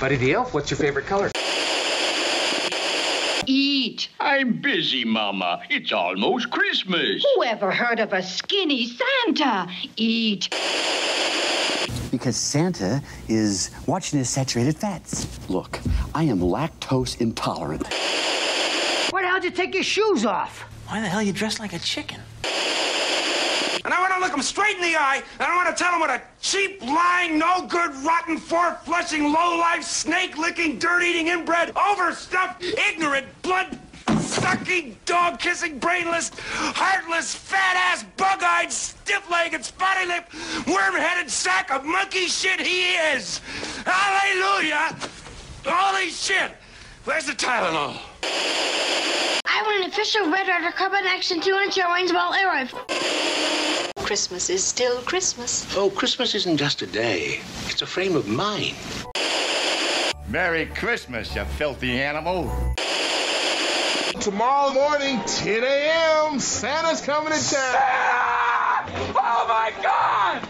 Buddy the Elf, what's your favorite color? Eat. I'm busy, Mama. It's almost Christmas. Who ever heard of a skinny Santa? Eat. Because Santa is watching his saturated fats. Look, I am lactose intolerant. Why the hell did you take your shoes off? Why the hell are you dressed like a chicken? And I want to look him straight in the eye, and I want to tell him what a cheap, lying, no-good, rotten, four-flushing, low-life, snake-licking, dirt-eating, inbred, overstuffed, ignorant, blood-sucking, dog-kissing, brainless, heartless, fat-ass, bug-eyed, stiff-legged, spotty-lipped, worm-headed sack of monkey shit he is! Hallelujah! Holy shit! Where's the Tylenol? I want an official Red Ryder Carbine Action 2-inch range-ball air rifle. Christmas is still Christmas. Oh, Christmas isn't just a day. It's a frame of mind. Merry Christmas, you filthy animal. Tomorrow morning, 10 a.m., Santa's coming to town. Santa! Oh, my God!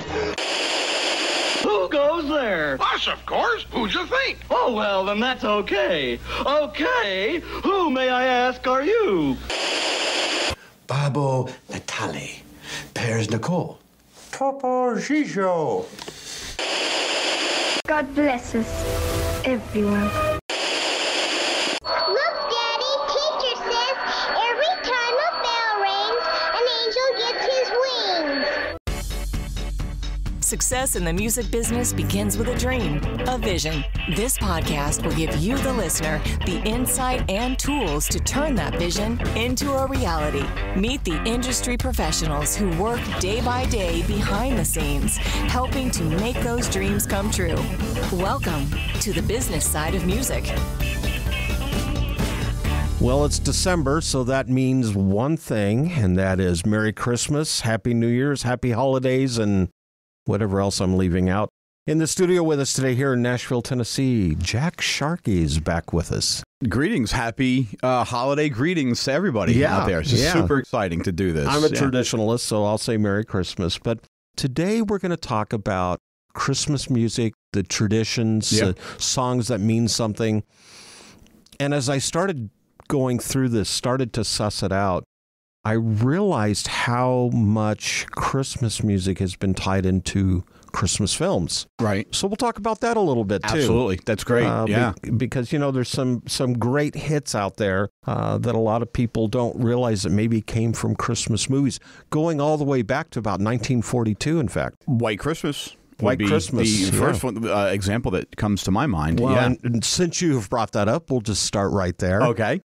Who goes there? Us, of course. Who'd you think? Oh, well, then that's okay. Okay, who, may I ask, are you? Babo Natale. Pears Nicole. Topo Gijo. God bless us, everyone. Look, Daddy, teacher says every time a bell rings, an angel gets his wings. Success in the music business begins with a dream, a vision. This podcast will give you, the listener, the insight and tools to turn that vision into a reality. Meet the industry professionals who work day by day behind the scenes, helping to make those dreams come true. Welcome to the business side of music. Well, it's December, so that means one thing, and that is Merry Christmas, Happy New Year's, Happy Holidays, and whatever else I'm leaving out. In the studio with us today here in Nashville, Tennessee, Jack Sharkey is back with us. Greetings. Happy holiday greetings to everybody out there. It's just super exciting to do this. I'm a traditionalist, so I'll say Merry Christmas. But today we're going to talk about Christmas music, the traditions, songs that mean something. And as I started going through this, started to suss it out, I realized how much Christmas music has been tied into Christmas films. Right. So we'll talk about that a little bit, too. Absolutely. That's great. Because, you know, there's some great hits out there that a lot of people don't realize that maybe came from Christmas movies, going all the way back to about 1942, in fact. White Christmas. White Christmas. The first one, example that comes to my mind. Well, and since you have brought that up, we'll just start right there. Okay.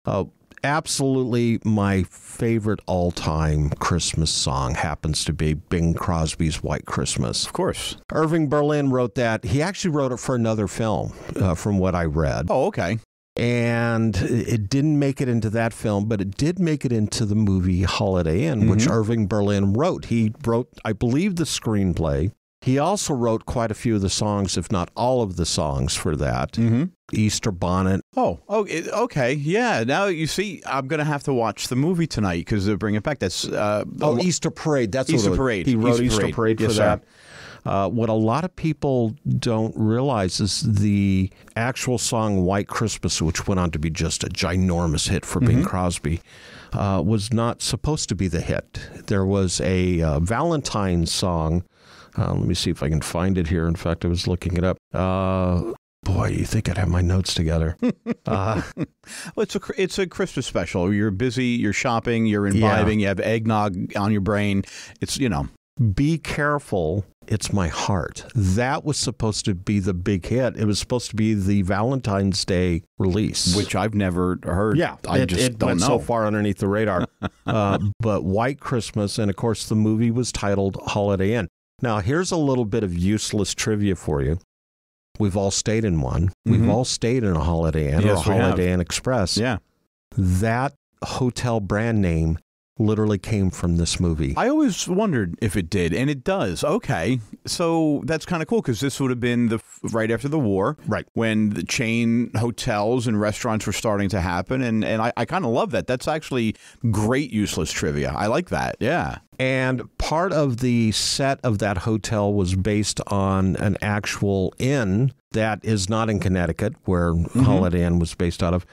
Absolutely, my favorite all-time Christmas song happens to be Bing Crosby's White Christmas. Of course. Irving Berlin wrote that. He actually wrote it for another film, from what I read. Oh, okay. And it didn't make it into that film, but it did make it into the movie Holiday Inn, which Irving Berlin wrote. He wrote, I believe, the screenplay. He also wrote quite a few of the songs, if not all of the songs for that. Easter Bonnet. Okay. Yeah. Now, you see, I'm going to have to watch the movie tonight because they'll bring it back. That's Easter Parade. That's Easter what Parade. He wrote Easter Parade for that. Sir. What a lot of people don't realize is the actual song White Christmas, which went on to be just a ginormous hit for Bing Crosby, was not supposed to be the hit. There was a Valentine's song. Let me see if I can find it here. In fact, I was looking it up. Boy, you think I'd have my notes together. Well, it's a Christmas special. You're busy, you're shopping, you're imbibing, you have eggnog on your brain. It's, you know. Be Careful, It's My Heart. That was supposed to be the big hit. It was supposed to be the Valentine's Day release. Which I've never heard. Yeah, it went so far underneath the radar. But White Christmas, and of course the movie was titled Holiday Inn. Now, here's a little bit of useless trivia for you. We've all stayed in one. We've all stayed in a Holiday Inn or a Holiday Inn Express. Yeah. That hotel brand name literally came from this movie. I always wondered if it did, and it does. Okay. So that's kind of cool because this would have been right after the war. Right. When the chain hotels and restaurants were starting to happen, and I kind of love that. That's actually great useless trivia. I like that. Yeah. And part of the set of that hotel was based on an actual inn that is not in Connecticut, where Holiday Inn was based out of.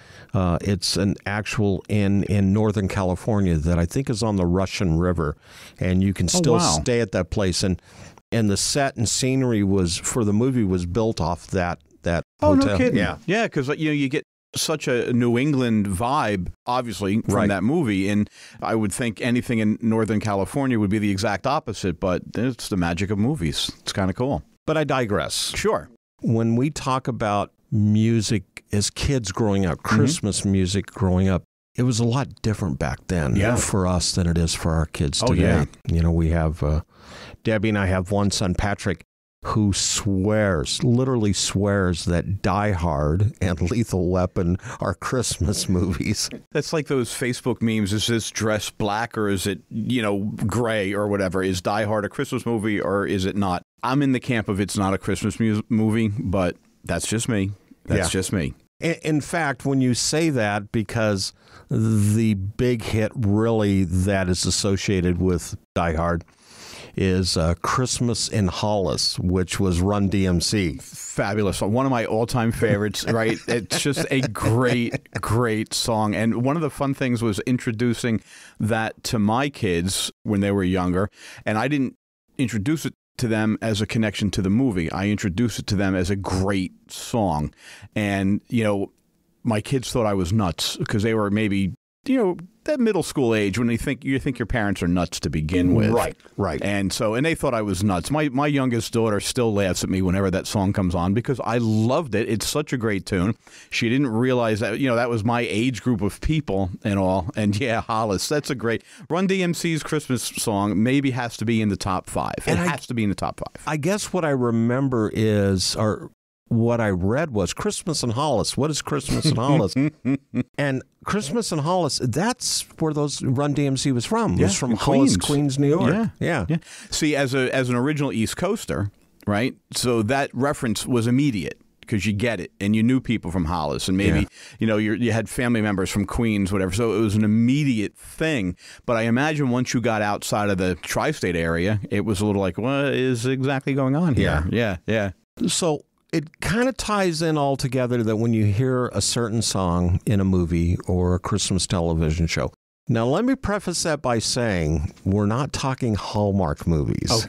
It's an actual inn in Northern California that I think is on the Russian River. And you can still stay at that place. And the set and scenery for the movie was built off that hotel. Oh, no kidding. Yeah, because you get such a New England vibe, obviously, from that movie. And I would think anything in Northern California would be the exact opposite, but it's the magic of movies. It's kind of cool. But I digress. Sure. When we talk about music as kids growing up, Christmas music growing up, it was a lot different back then for us than it is for our kids today. We have, Debbie and I have one son, Patrick, who literally swears that Die Hard and Lethal Weapon are Christmas movies. That's like those Facebook memes. Is this dress black or is it, gray or whatever? Is Die Hard a Christmas movie or is it not? I'm in the camp of it's not a Christmas movie, but that's just me. That's just me. In fact, when you say that, because the big hit really that is associated with Die Hard is Christmas in Hollis, which was Run DMC. Fabulous. One of my all-time favorites, right? It's just a great, great song. And one of the fun things was introducing that to my kids when they were younger. And I didn't introduce it to them as a connection to the movie. I introduced it to them as a great song. And, my kids thought I was nuts because they were maybe, that middle school age when you think your parents are nuts to begin with. Right. And they thought I was nuts. My youngest daughter still laughs at me whenever that song comes on because I loved it. It's such a great tune. She didn't realize that, that was my age group of people and all. And Hollis, that's a great Run DMC's Christmas song maybe has to be in the top 5. It has to be in the top 5. I guess what I remember is, what I read was Christmas in Hollis. What is Christmas in Hollis? And Christmas in Hollis, that's where those Run DMC was from. It was from Hollis, Queens, New York. Yeah. See, as an original East Coaster, right? So that reference was immediate because you get it, and you knew people from Hollis, and maybe you had family members from Queens, whatever. So it was an immediate thing. But I imagine once you got outside of the tri-state area, it was a little like, what is exactly going on here? Yeah. So it kind of ties in all together that when you hear a certain song in a movie or a Christmas television show. Now, let me preface that by saying we're not talking Hallmark movies. Oh,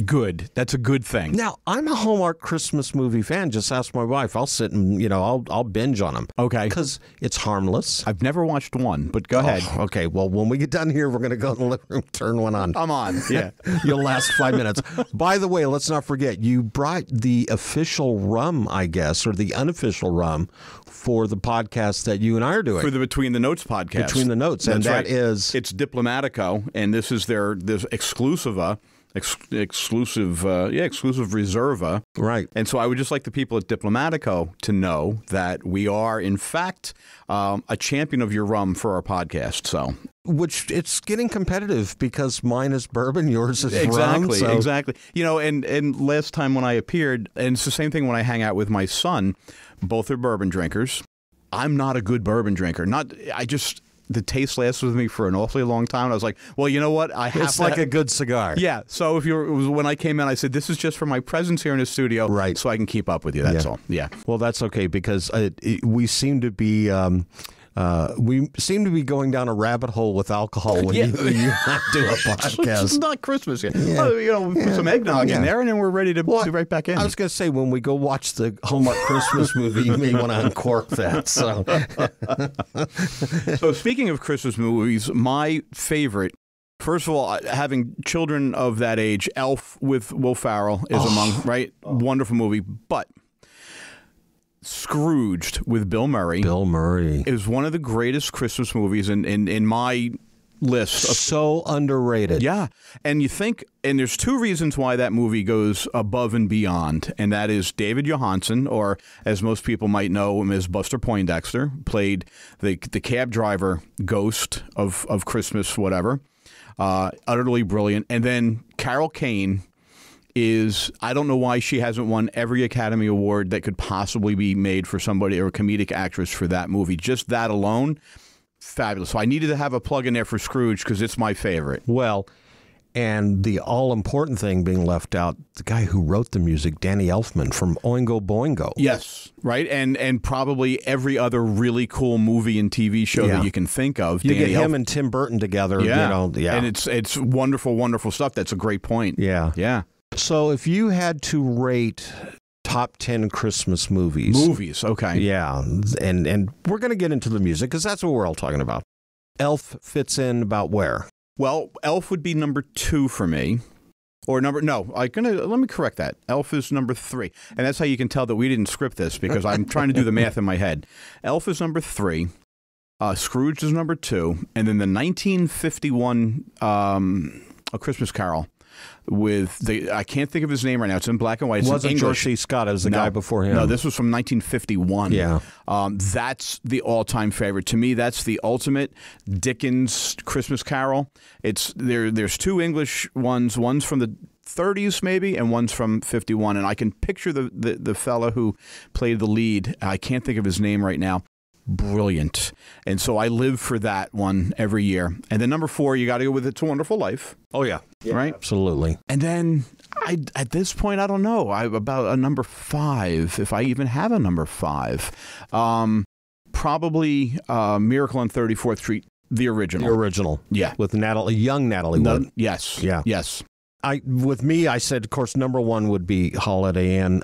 good. That's a good thing. Now, I'm a Hallmark Christmas movie fan. Just ask my wife. I'll sit and, I'll binge on them. Okay. Because it's harmless. I've never watched one, but go ahead. Okay. Well, when we get done here, we're going to go in the living room, turn one on. I'm on. Yeah. You'll last 5 minutes. By the way, let's not forget, you brought the official rum, I guess, or the unofficial rum for the podcast that you and I are doing. For the Between the Notes podcast. Between the Notes. And That's that is... It's Diplomatico, and this is their exclusiva. Exclusive Reserva. Right. And so I would just like the people at Diplomatico to know that we are, in fact, a champion of your rum for our podcast. So, which it's getting competitive because mine is bourbon, yours is exactly, rum. Exactly. And last time when I appeared, and it's the same thing when I hang out with my son, both are bourbon drinkers. I'm not a good bourbon drinker. The taste lasts with me for an awfully long time. I was like, well, you know what? It's like a good cigar. Yeah. So when I came in, I said, this is just for my presence here in the studio, right? So I can keep up with you. That's all. Yeah. Well, that's okay because we seem to be going down a rabbit hole with alcohol when you do a podcast. It's not Christmas yet. Yeah. Put some eggnog in there, and then we're ready to be right back in. I was going to say, when we go watch the Hallmark Christmas movie, you may want to uncork that. So speaking of Christmas movies, my favorite, first of all, having children of that age, Elf with Will Ferrell is among, right? Wonderful movie. But Scrooged with Bill Murray. Is one of the greatest Christmas movies in my list. So underrated. Yeah. And you think, and there's two reasons why that movie goes above and beyond, and that is David Johansen, or as most people might know him as Buster Poindexter, played the cab driver ghost of Christmas, whatever. Utterly brilliant. And then Carol Kane is, I don't know why she hasn't won every Academy Award that could possibly be made for somebody, or a comedic actress for that movie. Just that alone fabulous. So I needed to have a plug in there for Scrooged because it's my favorite. Well, and the all-important thing being left out, the guy who wrote the music, Danny Elfman from Oingo Boingo. Yes, right? And probably every other really cool movie and TV show that you can think of. You get him and Tim Burton together. And it's wonderful, wonderful stuff. That's a great point. Yeah. Yeah. So if you had to rate top 10 Christmas movies. Movies, okay. Yeah, and we're going to get into the music because that's what we're all talking about. Elf fits in about where? Well, Elf would be number 2 for me. Let me correct that. Elf is number 3. And that's how you can tell that we didn't script this because I'm trying to do the math in my head. Elf is number 3. Scrooge is number 2. And then the 1951 A Christmas Carol with I can't think of his name right now. It's in black and white. It's wasn't in English. George C. Scott. It was the guy before him. No, this was from 1951. Yeah. That's the all-time favorite. To me, that's the ultimate Dickens Christmas Carol. There's 2 English ones. One's from the 30s maybe, and one's from 51. And I can picture the fella who played the lead. I can't think of his name right now. Brilliant. And so I live for that one every year. And then number 4, you got to go with It's a Wonderful Life. Oh, yeah. Right? Absolutely. And then at this point, I don't know. About a number 5, if I even have a number 5. Probably Miracle on 34th Street, the original. The original. Yeah. With young Natalie Wood. Yes. Yeah. Yes. With me, I said, of course, number 1 would be Holiday Inn.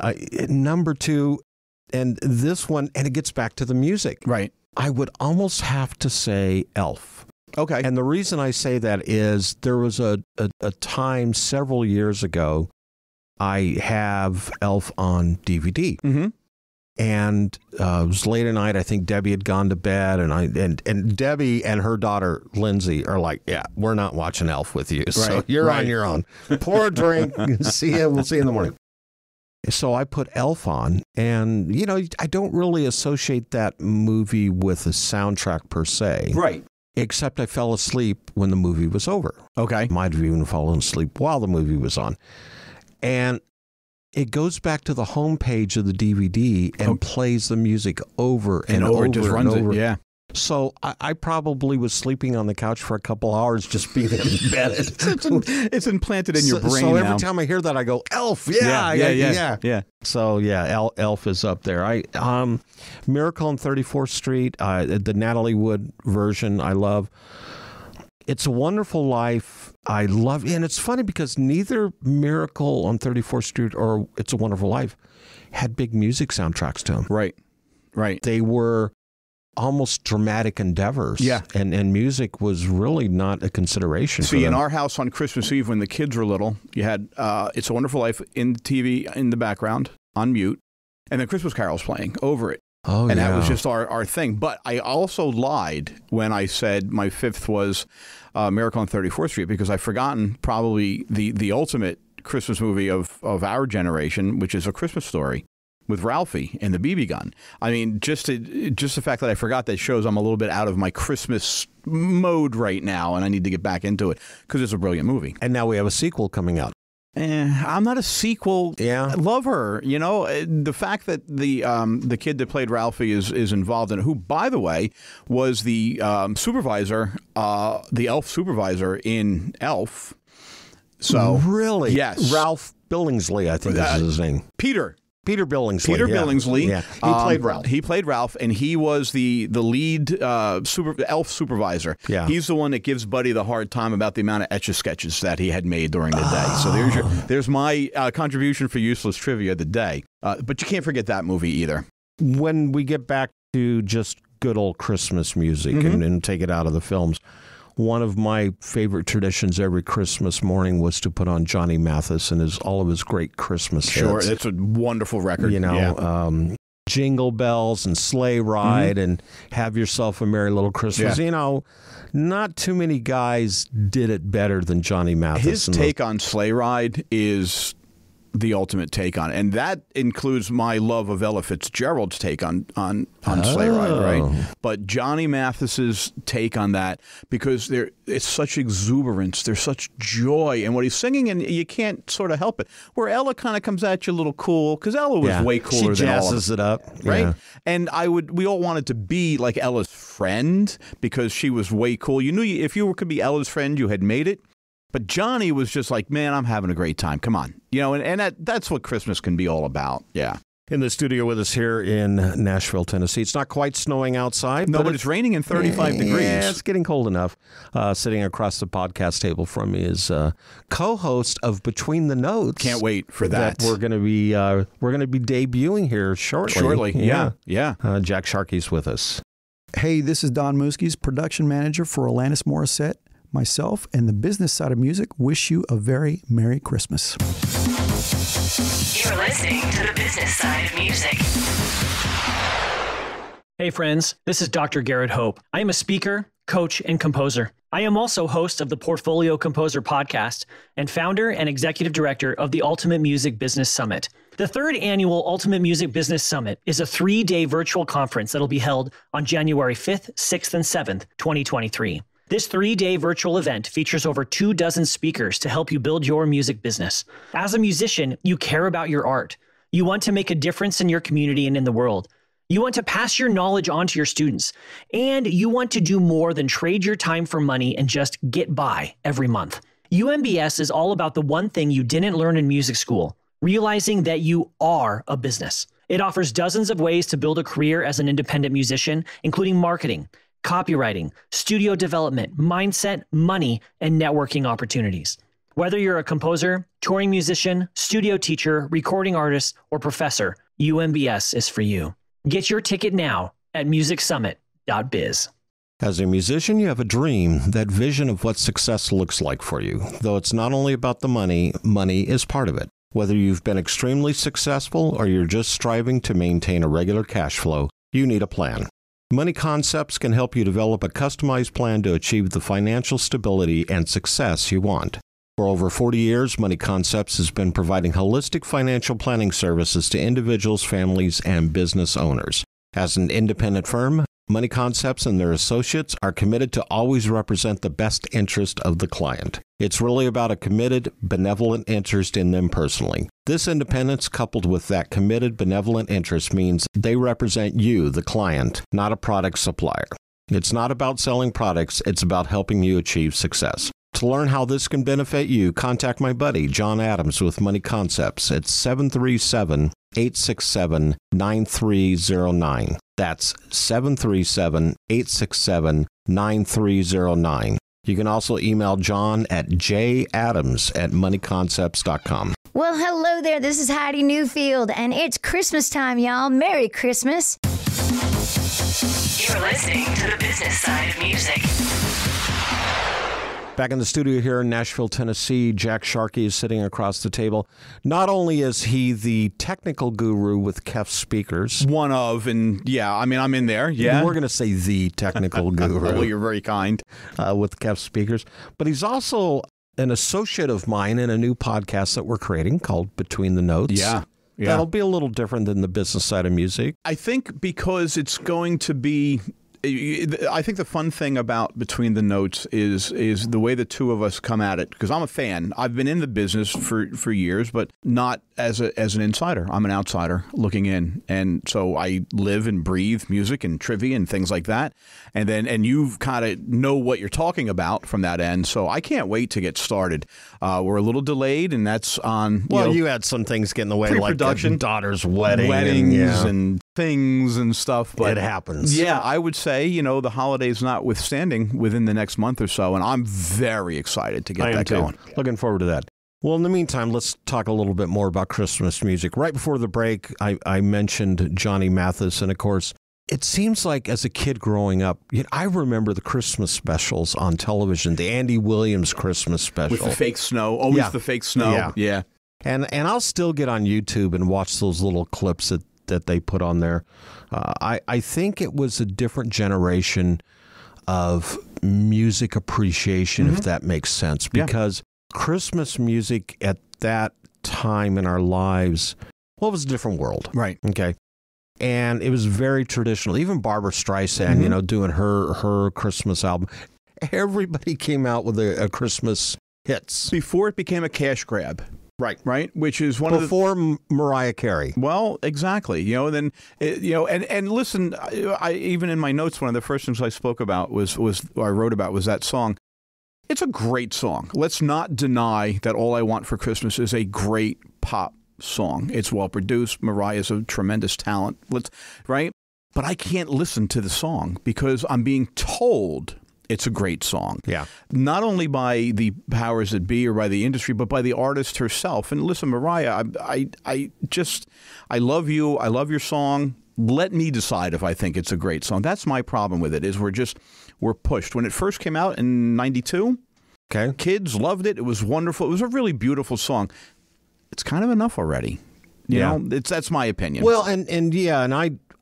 Number 2, and this one, and it gets back to the music. Right. I would almost have to say Elf. Okay. And the reason I say that is there was a time several years ago, I have Elf on DVD. Mm-hmm. And it was late at night. I think Debbie had gone to bed, and Debbie and her daughter Lindsay are like, "Yeah, we're not watching Elf with you, so you're on your own. Pour a drink, see you. We'll see you in the morning." So I put Elf on, and I don't really associate that movie with a soundtrack per se, right? Except I fell asleep when the movie was over. Okay, might have even fallen asleep while the movie was on, and it goes back to the homepage of the DVD and plays the music over and over. It just runs it. Yeah. So I probably was sleeping on the couch for a couple hours just being embedded. It's implanted in your brain so every now. time I hear that, I go, Elf, yeah. So, Elf is up there. Miracle on 34th Street, the Natalie Wood version, I love. It's a Wonderful Life, I love. And it's funny because neither Miracle on 34th Street or It's a Wonderful Life had big music soundtracks to them. Right. They were almost dramatic endeavors. Yeah. And music was really not a consideration for them. In our house on Christmas Eve when the kids were little, you had It's a Wonderful Life in the TV in the background on mute, and then Christmas carols playing over it. Oh, and that was just our thing. But I also lied when I said my 5th was Miracle on 34th Street because I've forgotten probably the ultimate Christmas movie of our generation, which is A Christmas Story with Ralphie and the BB gun. I mean, just the fact that I forgot that shows I'm a little bit out of my Christmas mode right now, and I need to get back into it because it's a brilliant movie. And now we have a sequel coming out. I'm not a sequel lover. The fact that the kid that played Ralphie is involved in it, who, by the way, was the supervisor, the elf supervisor in Elf. So really, yes, Ralph Billingsley, I think is his name. Peter Billingsley. Billingsley. Yeah. He played Ralph. He played Ralph, and he was the lead elf supervisor. Yeah. He's the one that gives Buddy the hard time about the amount of Etch-a-Sketches that he had made during the day. So there's my contribution for useless trivia of the day. But you can't forget that movie either. When we get back to just good old Christmas music and take it out of the films, one of my favorite traditions every Christmas morning was to put on Johnny Mathis and all of his great Christmas hits. Sure, it's a wonderful record. Jingle Bells and Sleigh Ride and Have Yourself a Merry Little Christmas. Yeah. Not too many guys did it better than Johnny Mathis. His take on Sleigh Ride is the ultimate take on it. And that includes my love of Ella Fitzgerald's take on Sleigh Ride, right? But Johnny Mathis's take on that, because it's such exuberance, there's such joy in what he's singing, and you can't sort of help it. Where Ella kind of comes at you a little cool, because Ella was way cooler than all of them. She jazzes it up. Right? Yeah. And we all wanted to be like Ella's friend because she was way cool. You knew if you could be Ella's friend, you had made it. But Johnny was just like, man, I'm having a great time. Come on. And that's what Christmas can be all about. Yeah. In the studio with us here in Nashville, Tennessee. It's not quite snowing outside. No, but it's raining and 35 degrees. Yeah, it's getting cold enough. Sitting across the podcast table from me is co-host of Between the Notes. Can't wait for that. We're going to be debuting here shortly. Yeah. Jack Sharkey's with us. Hey, this is Don Muskies, production manager for Alanis Morissette. Myself and the business side of music wish you a very Merry Christmas. You're listening to the business side of music. Hey friends, this is Dr. Garrett Hope. I am a speaker, coach, and composer. I am also host of the Portfolio Composer podcast and founder and executive director of the Ultimate Music Business Summit. The third annual Ultimate Music Business Summit is a 3-day virtual conference that will be held on January 5th, 6th, and 7th, 2023. This 3-day virtual event features over 24 speakers to help you build your music business. As a musician, you care about your art. You want to make a difference in your community and in the world. You want to pass your knowledge on to your students. And you want to do more than trade your time for money and just get by every month. UMBS is all about the one thing you didn't learn in music school, realizing that you are a business. It offers dozens of ways to build a career as an independent musician, including marketing, copywriting, studio development, mindset, money, and networking opportunities. Whether you're a composer, touring musician, studio teacher, recording artist, or professor, UMBS is for you. Get your ticket now at musicsummit.biz. As a musician, you have a dream, that vision of what success looks like for you. Though it's not only about the money, money is part of it. Whether you've been extremely successful or you're just striving to maintain a regular cash flow, you need a plan. Money Concepts can help you develop a customized plan to achieve the financial stability and success you want. For over 40 years, Money Concepts has been providing holistic financial planning services to individuals, families, and business owners. As an independent firm, Money Concepts and their associates are committed to always represent the best interest of the client. It's really about a committed, benevolent interest in them personally. This independence, coupled with that committed, benevolent interest, means they represent you, the client, not a product supplier. It's not about selling products, it's about helping you achieve success. To learn how this can benefit you, contact my buddy, John Adams, with Money Concepts at 737-867-9309. That's 737-867-9309. You can also email John at jadams@moneyconcepts.com. Well, hello there. This is Heidi Newfield, and it's Christmas time, y'all. Merry Christmas. You're listening to the business side of music. Back in the studio here in Nashville, Tennessee, Jack Sharkey is sitting across the table. Not only is he the technical guru with KEF Speakers. One of, and yeah, I mean, I'm in there, yeah. We're going to say the technical guru. Well, you're very kind. With KEF Speakers. But he's also an associate of mine in a new podcast that we're creating called Between the Notes. Yeah. That'll be a little different than the business side of music. I think because it's going to be... I think the fun thing about Between the Notes is the way the two of us come at it. Because I'm a fan. I've been in the business for years, but not as an insider. I'm an outsider looking in, and so I live and breathe music and trivia and things like that. And you kind of know what you're talking about from that end. So I can't wait to get started. We're a little delayed, and that's on. You had some things get in the way, like a daughter's weddings and things and stuff. But it happens. Yeah, I would say, the holidays notwithstanding, within the next month or so, and I'm very excited to get that going. Looking forward to that. Well, in the meantime, let's talk a little bit more about Christmas music. Right before the break, I mentioned Johnny Mathis, and of course, it seems like as a kid growing up, I remember the Christmas specials on television, the Andy Williams Christmas special. With the fake snow, always the fake snow. Yeah. And I'll still get on YouTube and watch those little clips that they put on there. I think it was a different generation of music appreciation, if that makes sense, because Christmas music at that time in our lives. Well, it was a different world. Right. Okay. And it was very traditional. Even Barbara Streisand, you know, doing her Christmas album. Everybody came out with a Christmas hits. Before it became a cash grab. Right. Right. Which is one before of the Mariah Carey. Well, exactly. You know, then, you know, and listen, I even in my notes, one of the first things I spoke about was I wrote about was that song. It's a great song. Let's not deny that All I Want for Christmas is a great pop song. It's well produced. Mariah's a tremendous talent. Right. But I can't listen to the song because I'm being told it's a great song. Yeah. Not only by the powers that be or by the industry, but by the artist herself. And listen, Mariah, I love you. I love your song. Let me decide if I think it's a great song. That's my problem with it, is we're pushed. When it first came out in 92, okay, kids loved it. It was wonderful. It was a really beautiful song. It's kind of enough already. You know, that's my opinion. Well, and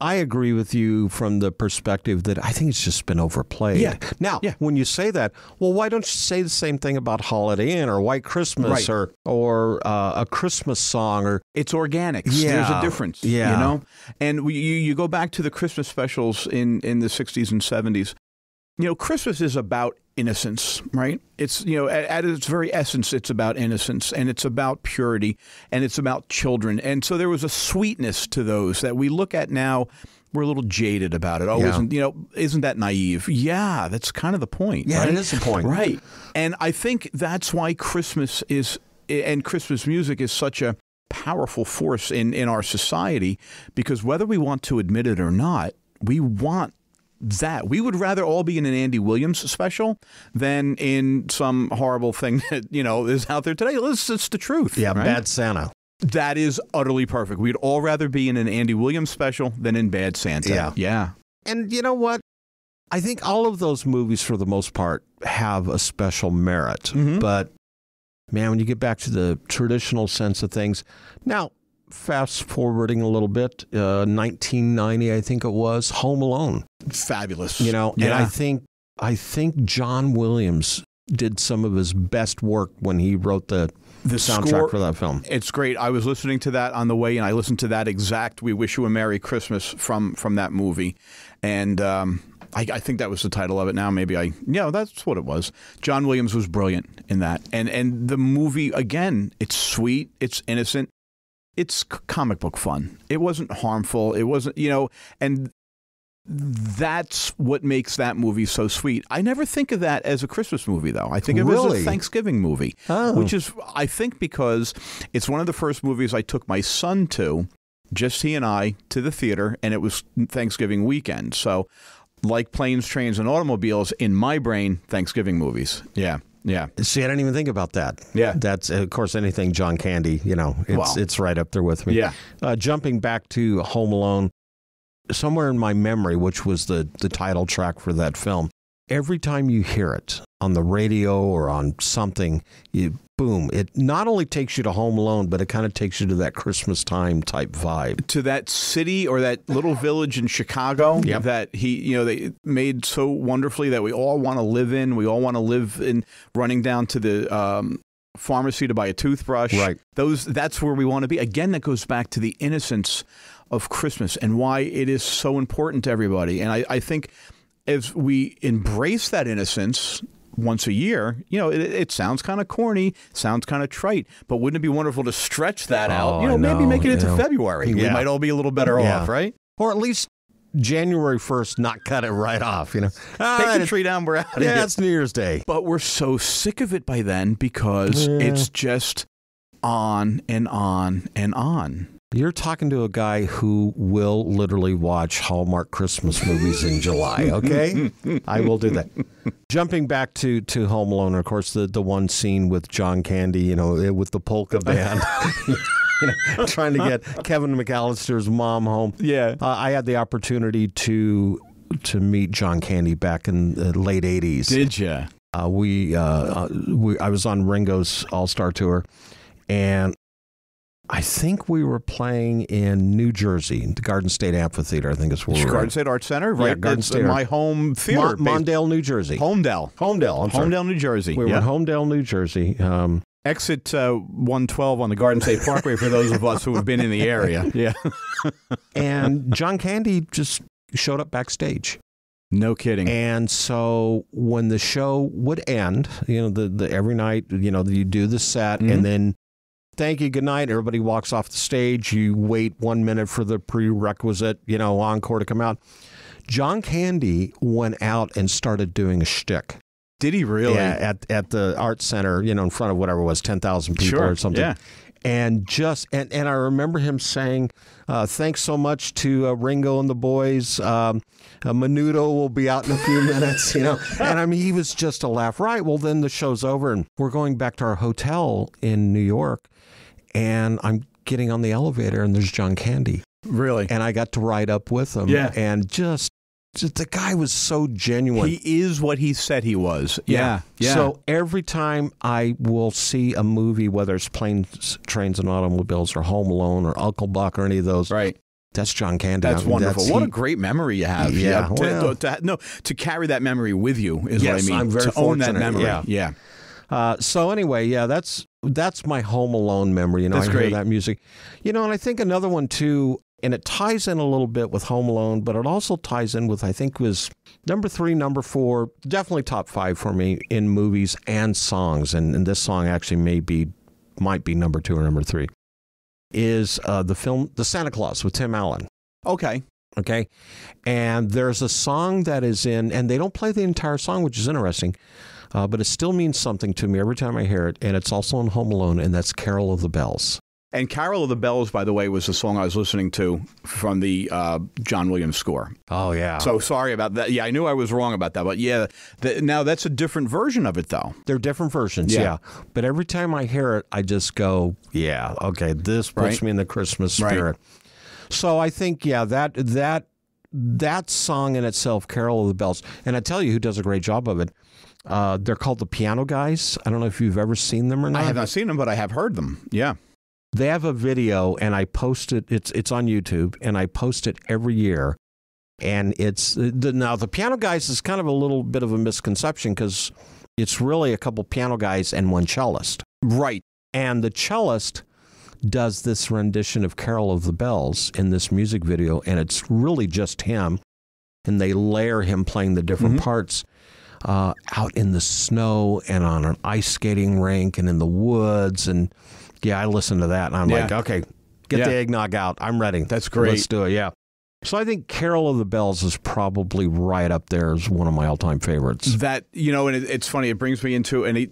I agree with you from the perspective that I think it's just been overplayed. Yeah. Now, when you say that, well, why don't you say the same thing about Holiday Inn or White Christmas or a Christmas song? Or it's organic. Yeah. There's a difference. Yeah. You know, and you go back to the Christmas specials in the 60s and 70s. You know, Christmas is about innocence, right? It's, you know, at its very essence, it's about innocence, and it's about purity, and it's about children. And so there was a sweetness to those that we look at now. We're a little jaded about it. Oh, isn't that naive? Yeah, that's kind of the point. Yeah, right? it is the point. Right. And I think that's why Christmas and Christmas music is such a powerful force in our society, because whether we want to admit it or not, we want that. We would rather all be in an Andy Williams special than in some horrible thing that, you know, is out there today. It's the truth. Yeah, right? Bad Santa. That is utterly perfect. We'd all rather be in an Andy Williams special than in Bad Santa. Yeah. Yeah. And you know what? I think all of those movies, for the most part, have a special merit. But, man, when you get back to the traditional sense of things, now, fast forwarding a little bit, 1990, I think it was, Home Alone. Fabulous. You know, and I think John Williams did some of his best work when he wrote the soundtrack score for that film. It's great. I was listening to that on the way, and I listened to that exact "We Wish You a Merry Christmas" from that movie, and I think that was the title of it. Now that's what it was. John Williams was brilliant in that, and the movie, again, it's sweet, it's innocent. It's comic book fun. It wasn't harmful. It wasn't, you know, and that's what makes that movie so sweet. I never think of that as a Christmas movie, though. I think of it as a Thanksgiving movie, which is, I think, because it's one of the first movies I took my son to, just he and I, to the theater, and it was Thanksgiving weekend. So, like Planes, Trains, and Automobiles, in my brain, Thanksgiving movies. Yeah. Yeah. See, I didn't even think about that. Yeah. That's, of course, anything John Candy, you know, it's right up there with me. Yeah. Jumping back to Home Alone, somewhere in my memory, which was the title track for that film, every time you hear it on the radio or on something, boom, it not only takes you to Home Alone, but it kind of takes you to that Christmas time type vibe. To that city or that little village in Chicago that they made so wonderfully that we all want to live in. We all want to live in, running down to the pharmacy to buy a toothbrush. Right. That's where we want to be. Again, that goes back to the innocence of Christmas and why it is so important to everybody. And I think as we embrace that innocence once a year, you know, it sounds kind of corny, sounds kind of trite, but wouldn't it be wonderful to stretch that out? You know, maybe make it into February. We might all be a little better off, right? Or at least January 1st, not cut it right off, you know. Take the tree down, we're out of here. Yeah, it's New Year's Day. But we're so sick of it by then because it's just on and on and on. You're talking to a guy who will literally watch Hallmark Christmas movies in July, okay? I will do that. Jumping back to Home Alone, of course, the one scene with John Candy, you know, with the polka band, you know, trying to get Kevin McAllister's mom home. Yeah. I had the opportunity to meet John Candy back in the late 80s. Did you? I was on Ringo's All-Star Tour, and I think we were playing in New Jersey, the Garden State Amphitheater, I think is where we were. Garden State Arts Center, right? Yeah, Garden State. My home theater. Mondale, New Jersey. Homedale, I'm sorry. Homedale, New Jersey. We were in Homedale, New Jersey. Exit 112 on the Garden State Parkway for those of us who have been in the area. Yeah. And John Candy just showed up backstage. No kidding. And so when the show would end, the every night, you do the set and then thank you, good night. Everybody walks off the stage. You wait 1 minute for the prerequisite, encore to come out. John Candy went out and started doing a shtick. Did he really? Yeah, at the Art Center, in front of whatever it was, 10,000 people or something. Yeah. And I remember him saying, thanks so much to Ringo and the boys. Menudo will be out in a few minutes, And I mean, he was just a laugh. Right. Well, then the show's over and we're going back to our hotel in New York. And I'm getting on the elevator and there's John Candy. Really? And I got to ride up with him. Yeah. And just the guy was so genuine. He is what he said he was. Yeah. So every time I will see a movie, whether it's Planes, Trains, and Automobiles or Home Alone or Uncle Buck or any of those, right? That's John Candy. That's wonderful. What a great memory you have. Yeah. To carry that memory with you is yes, what I mean. I'm very to fortunate. Own that memory. Yeah. So anyway, that's my Home Alone memory. That's I great. hear that music. And I think another one too. And it ties in a little bit with Home Alone, but it also ties in with, I think, was number 3, number 4, definitely top 5 for me in movies and songs. And this song actually might be number 2 or number 3, is the film The Santa Claus with Tim Allen. Okay. And there's a song that is in, and they don't play the entire song, which is interesting, but it still means something to me every time I hear it. And it's also in Home Alone, and that's Carol of the Bells. And Carol of the Bells, by the way, was the song I was listening to from the John Williams score. Oh, yeah. So sorry about that. Yeah, I knew I was wrong about that. But yeah, now that's a different version of it, though. They're different versions, yeah. But every time I hear it, I just go, yeah, okay, this puts me in the Christmas spirit. Right. So I think, that song in itself, Carol of the Bells, and I tell you who does a great job of it. They're called the Piano Guys. I don't know if you've ever seen them or not. I have not seen them, but I have heard them. Yeah. They have a video, and I post it. It's on YouTube, and I post it every year. And now the Piano Guys is kind of a little bit of a misconception because it's really a couple piano guys and one cellist. Right. And the cellist does this rendition of Carol of the Bells in this music video, and it's really just him. And they layer him playing the different parts out in the snow and on an ice skating rink and in the woods. And yeah, I listened to that, and I'm like, okay, get the eggnog out. I'm ready. That's great. Let's do it, yeah. So I think Carol of the Bells is probably right up there as one of my all-time favorites. That, and it's funny, it brings me into an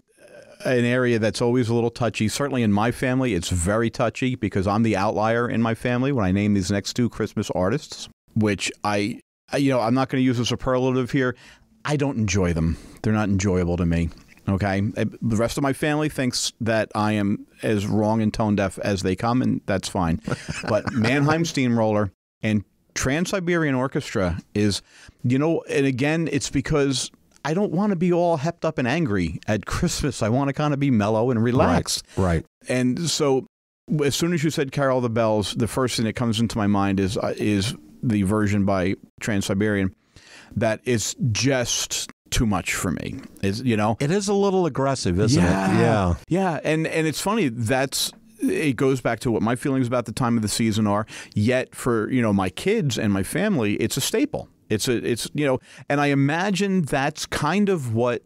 area that's always a little touchy. Certainly in my family, it's very touchy because I'm the outlier in my family when I name these next 2 Christmas artists, which I'm not going to use a superlative here. I don't enjoy them. They're not enjoyable to me. Okay. The rest of my family thinks that I am as wrong and tone deaf as they come, and that's fine. But Mannheim Steamroller and Trans-Siberian Orchestra is, and again, it's because I don't want to be all hepped up and angry at Christmas. I want to kind of be mellow and relaxed. Right. And so as soon as you said Carol of the Bells, the first thing that comes into my mind is the version by Trans-Siberian that is just too much for me. It is a little aggressive, isn't it? Yeah. Yeah. And it's funny, it goes back to what my feelings about the time of the season are. Yet for, my kids and my family, it's a staple. It's and I imagine that's kind of what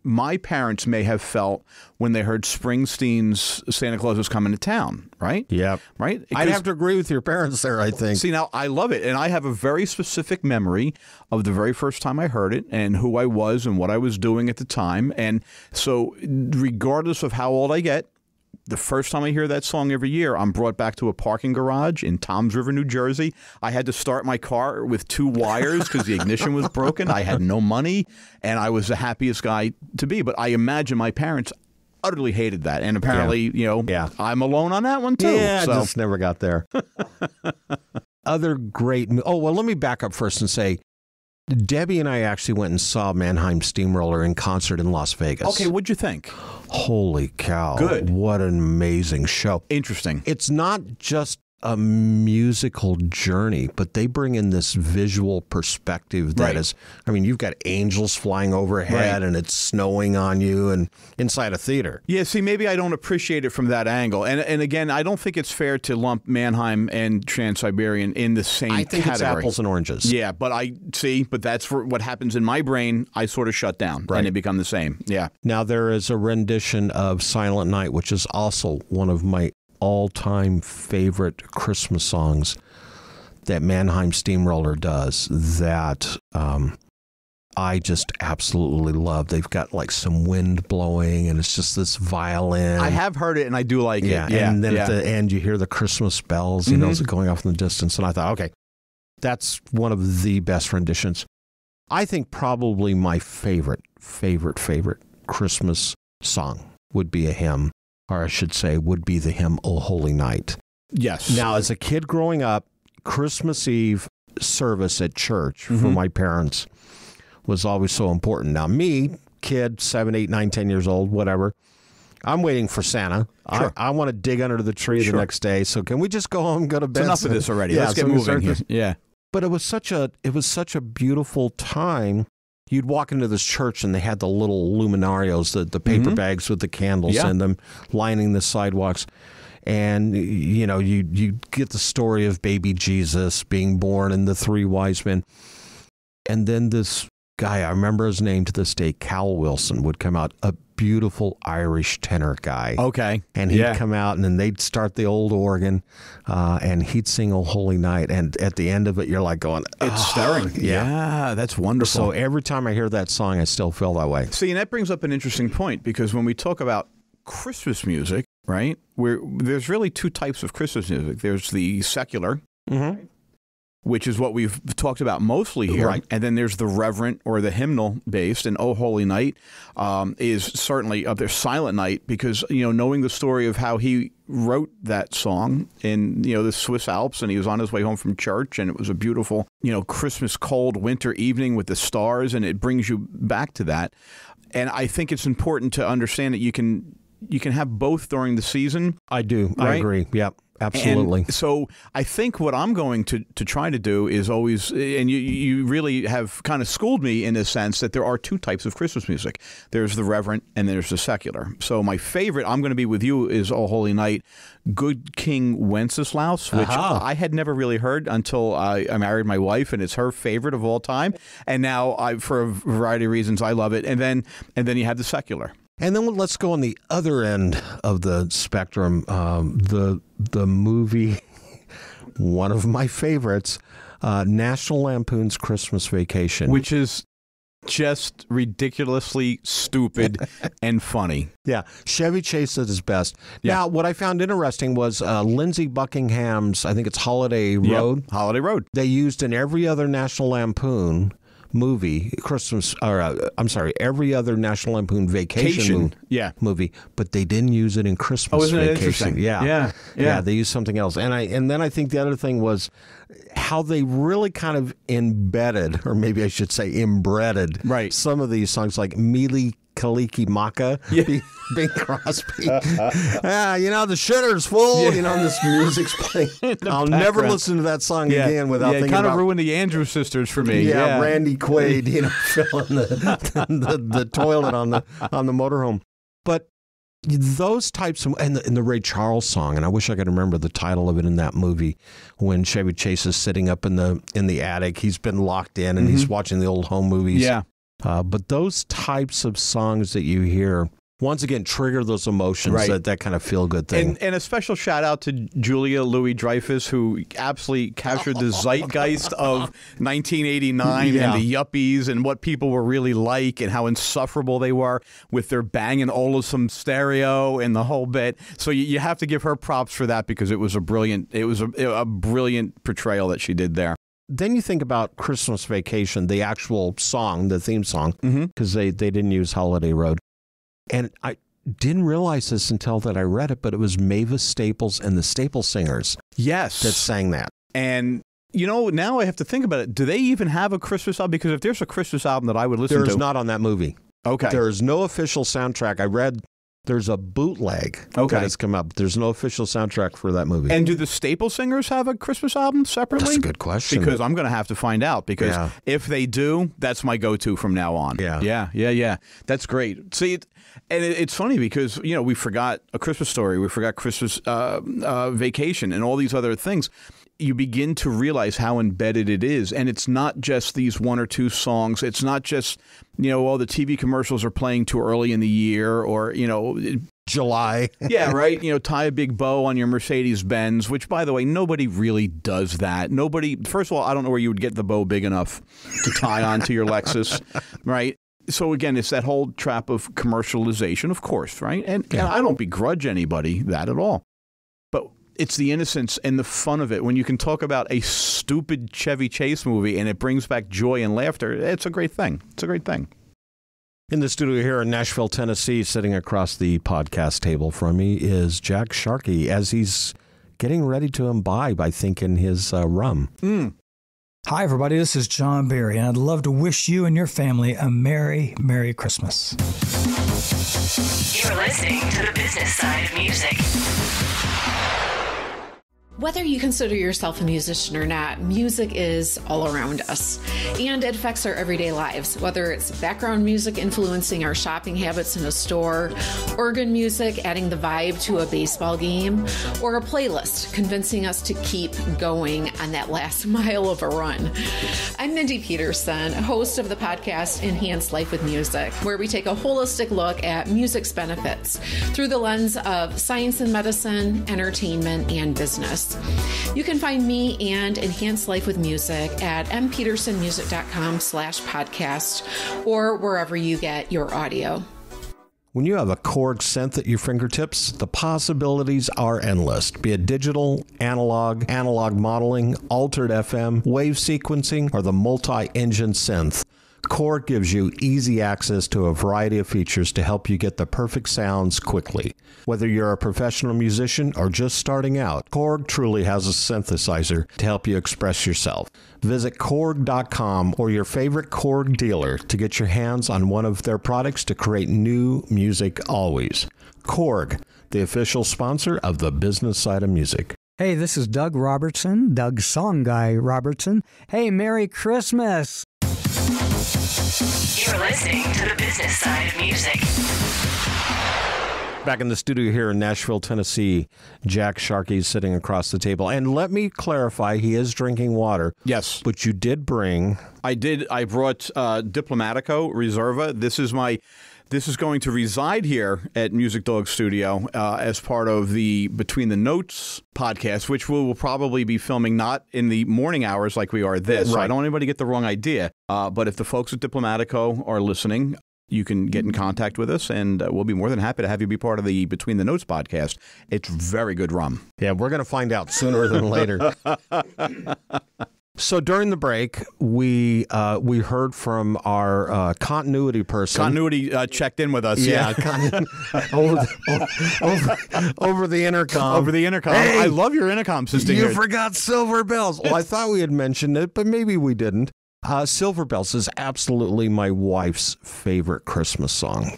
my parents may have felt when they heard Springsteen's Santa Claus is Coming to Town, right? Yeah. Right? I'd have to agree with your parents there, I think. See, now, I love it, and I have a very specific memory of the very first time I heard it and who I was and what I was doing at the time. And so regardless of how old I get, the first time I hear that song every year, I'm brought back to a parking garage in Toms River, New Jersey. I had to start my car with 2 wires because the ignition was broken. I had no money, and I was the happiest guy to be. But I imagine my parents utterly hated that. And apparently, I'm alone on that one, too. Yeah, I just never got there. Other great... Oh, well, let me back up first and say, Debbie and I actually went and saw Mannheim Steamroller in concert in Las Vegas. Okay, what'd you think? Holy cow. Good. What an amazing show. Interesting. It's not just a musical journey, but they bring in this visual perspective that is, I mean, you've got angels flying overhead and it's snowing on you and inside a theater. Yeah, see, maybe I don't appreciate it from that angle. And again, I don't think it's fair to lump Mannheim and Trans-Siberian in the same category. I think it's apples and oranges. Yeah, but but that's what happens in my brain. I sort of shut down and they become the same. Yeah. Now, there is a rendition of Silent Night, which is also one of my all-time favorite Christmas songs that Mannheim Steamroller does that I just absolutely love. They've got like some wind blowing and it's just this violin. I have heard it and I do like it. Yeah, and then at the end you hear the Christmas bells, you know, going off in the distance. And I thought, okay, that's one of the best renditions. I think probably my favorite Christmas song would be a hymn, or I should say would be the hymn, O Holy Night. Yes. Now, as a kid growing up, Christmas Eve service at church for my parents was always so important. Now, me, kid, 7, 8, 9, 10 years old, whatever, I'm waiting for Santa. Sure. I want to dig under the tree the next day. So can we just go home and go to bed? It's enough of this already. Let's get moving here. Yeah. But it was such a beautiful time. You'd walk into this church and they had the little luminarios, the paper bags with the candles in them, lining the sidewalks. And, you know, you get the story of baby Jesus being born and the 3 wise men. And then this guy, I remember his name to this day, Cal Wilson, would come out, a beautiful Irish tenor guy. Okay. And he'd come out and then they'd start the old organ and he'd sing O Holy Night. And at the end of it, you're like going, it's stirring. Yeah, that's wonderful. So every time I hear that song, I still feel that way. See, and that brings up an interesting point because when we talk about Christmas music, right, there's really 2 types of Christmas music. There's the secular, which is what we've talked about mostly here. Right. And then there's the reverent or the hymnal based, and O Holy Night is certainly up there. Silent Night, because, you know, knowing the story of how he wrote that song in, you know, the Swiss Alps, and he was on his way home from church, and it was a beautiful, you know, Christmas cold winter evening with the stars, and it brings you back to that. And I think it's important to understand that you can have both during the season. I do. Right? I agree. Yep. Absolutely. And so I think what I'm going to try to do is always, and you really have kind of schooled me in a sense that there are 2 types of Christmas music. There's the reverent and there's the secular. So my favorite, I'm going to be with you, is O Holy Night, Good King Wenceslaus, which I had never really heard until I married my wife, and it's her favorite of all time. And now, for a variety of reasons, I love it. And then you have the secular. And then let's go on the other end of the spectrum. The movie, one of my favorites, National Lampoon's Christmas Vacation, which is just ridiculously stupid and funny. Yeah, Chevy Chase at his best. Yeah. Now, what I found interesting was Lindsey Buckingham's, I think it's Holiday Road. Holiday Road. They used in every other National Lampoon movie, every other National Lampoon vacation movie, but they didn't use it in Christmas Vacation. Yeah. They used something else. And then I think the other thing was how they really kind of embedded, or maybe I should say inbreaded, some of these songs like Mele Kaliki Maka, Bing Crosby. You know, the shitter's full, you know, this music's playing. I'll never listen to that song again without thinking about... it kind of ruined the Andrews Sisters for me. Yeah, Randy Quaid, you know, filling the toilet on the motorhome. But those types of... And the Ray Charles song, and I wish I could remember the title of it in that movie, when Chevy Chase is sitting up in the attic. He's been locked in, and he's watching the old home movies. Yeah. But those types of songs that you hear, once again, trigger those emotions, that kind of feel-good thing. And a special shout-out to Julia Louis-Dreyfus, who absolutely captured the zeitgeist of 1989 and the yuppies and what people were really like and how insufferable they were with their Bang & Olufsen stereo and the whole bit. So you have to give her props for that, because it was a brilliant portrayal that she did there. Then you think about Christmas Vacation, the actual song, the theme song, because they didn't use Holiday Road. And I didn't realize this until that I read it, but it was Mavis Staples and the Staples Singers that sang that. And, you know, now I have to think about it. Do they even have a Christmas album? Because if there's a Christmas album that I would listen to... There's not on that movie. Okay. There is no official soundtrack. I read There's a bootleg that has come up. There's no official soundtrack for that movie. And do the Staple Singers have a Christmas album separately? That's a good question. Because I'm going to have to find out, because if they do, that's my go-to from now on. Yeah. That's great. See, it's funny because, we forgot A Christmas Story. We forgot Christmas Vacation and all these other things. You begin to realize how embedded it is. And it's not just these one or two songs. It's not just, all the TV commercials are playing too early in the year, or, July. Yeah, right. Tie a big bow on your Mercedes-Benz, which, by the way, nobody really does that. Nobody, first of all, I don't know where you would get the bow big enough to tie onto your Lexus, right? So, again, it's that whole trap of commercialization, of course, right? And I don't begrudge anybody that at all. But it's the innocence and the fun of it. When you can talk about a stupid Chevy Chase movie and it brings back joy and laughter, it's a great thing. It's a great thing. In the studio here in Nashville, Tennessee, sitting across the podcast table from me is Jack Sharkey, as he's getting ready to imbibe, I think, in his rum. Hi, everybody. This is John Barry, and I'd love to wish you and your family a Merry, Merry Christmas. You're listening to the business side of music. Whether you consider yourself a musician or not, music is all around us, and it affects our everyday lives. Whether it's background music influencing our shopping habits in a store, organ music adding the vibe to a baseball game, or a playlist convincing us to keep going on that last mile of a run. I'm Mindy Peterson, host of the podcast Enhance Life with Music, where we take a holistic look at music's benefits through the lens of science and medicine, entertainment, and business. You can find me and Enhance Life with Music at mpetersonmusic.com/podcast or wherever you get your audio. When you have a Korg synth at your fingertips, the possibilities are endless. Be it digital, analog modeling, altered FM, wave sequencing, or the multi-engine synth, Korg gives you easy access to a variety of features to help you get the perfect sounds quickly. Whether you're a professional musician or just starting out, Korg truly has a synthesizer to help you express yourself. Visit Korg.com or your favorite Korg dealer to get your hands on one of their products to create new music always. Korg, the official sponsor of the business side of music. Hey, this is Doug Robertson, Doug Song Guy Robertson. Hey, Merry Christmas! You're listening to the business side of music. Back in the studio here in Nashville, Tennessee, Jack Sharkey is sitting across the table. And let me clarify, he is drinking water. Yes. But you did bring... I did. I brought Diplomatico Reserva. This is going to reside here at Music Dog Studio as part of the Between the Notes podcast, which we will probably be filming not in the morning hours like we are this. Right. So I don't want anybody to get the wrong idea. But if the folks at Diplomatico are listening, you can get in contact with us, and we'll be more than happy to have you be part of the Between the Notes podcast. It's very good rum. Yeah, we're going to find out sooner than later. So during the break, we heard from our continuity person. Continuity checked in with us. Yeah, over the intercom. Over the intercom. Hey, I love your intercom system. You forgot Silver Bells. Well, I thought we had mentioned it, but maybe we didn't. Silver Bells is absolutely my wife's favorite Christmas song.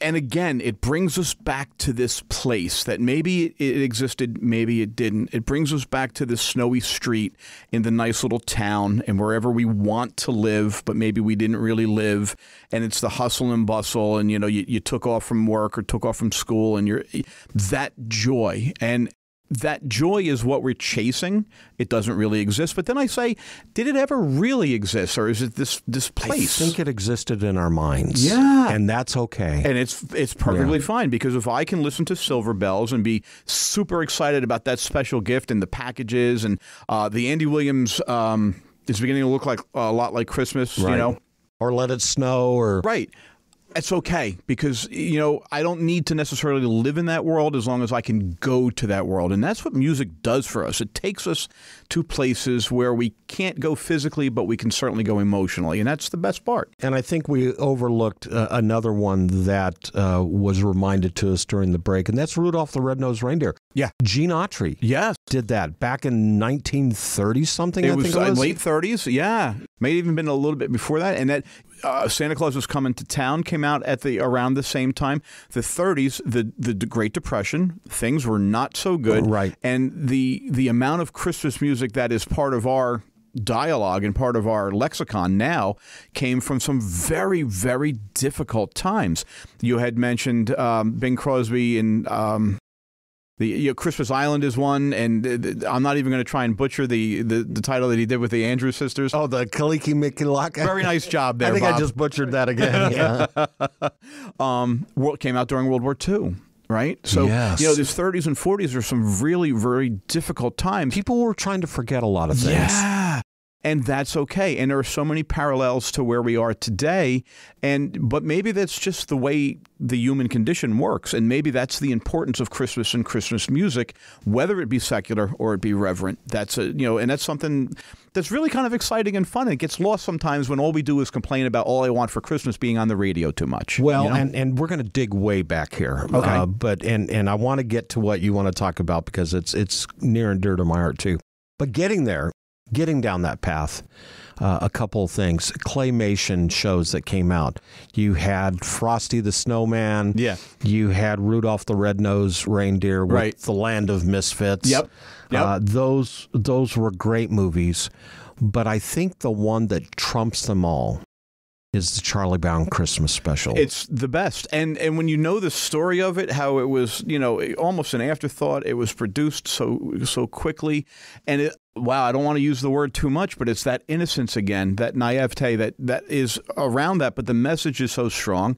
And again, it brings us back to this place that maybe it existed, maybe it didn't. It brings us back to this snowy street in the nice little town and wherever we want to live, but maybe we didn't really live. And it's the hustle and bustle, and you took off from work or took off from school, and that joy. And that joy is what we're chasing. It doesn't really exist. But then I say, did it ever really exist, or is it this place? I think it existed in our minds. Yeah. And that's okay. And it's perfectly fine, because if I can listen to Silver Bells and be super excited about that special gift and the packages, and the Andy Williams is beginning to look like a lot like Christmas, right. Or Let It Snow, or... Right. It's okay, because, I don't need to necessarily live in that world as long as I can go to that world. And that's what music does for us. It takes us to places where we can't go physically, but we can certainly go emotionally. And that's the best part. And I think we overlooked another one that was reminded to us during the break, and that's Rudolph the Red-Nosed Reindeer. Yeah. Gene Autry. Yes. Did that back in 1930 something. It was late 30s. Yeah. May have even been a little bit before that. And that Santa Claus Was Coming to Town came out at around the same time. The 30s, the Great Depression, things were not so good. Right. And the amount of Christmas music that is part of our dialogue and part of our lexicon now came from some very, very difficult times. You had mentioned Bing Crosby and Christmas Island is one, and I'm not even going to try and butcher the title that he did with the Andrews sisters. Oh, the Kaliki Mikilaka. Very nice job there, I think Bob. I just butchered that again. Yeah. Came out during World War II. Right? So, yes. These 30s and 40s are some really, very difficult times. People were trying to forget a lot of things. Yeah. And that's okay. And there are so many parallels to where we are today. But maybe that's just the way the human condition works. And maybe that's the importance of Christmas and Christmas music, whether it be secular or it be reverent. That's and that's something that's really kind of exciting and fun. It gets lost sometimes when all we do is complain about All I Want for Christmas being on the radio too much. Well, and we're going to dig way back here. Okay. But I want to get to what you want to talk about because it's near and dear to my heart too. But getting down that path, a couple of things. Claymation shows that came out. You had Frosty the Snowman. Yeah. You had Rudolph the Red-Nosed Reindeer with The Land of Misfits. Yep. Those were great movies. But I think the one that trumps them all is the Charlie Brown Christmas special. It's the best. And when you know the story of it, how it was, almost an afterthought, it was produced so quickly. And I don't want to use the word too much, but it's that innocence again, that naivete that is around that, but the message is so strong.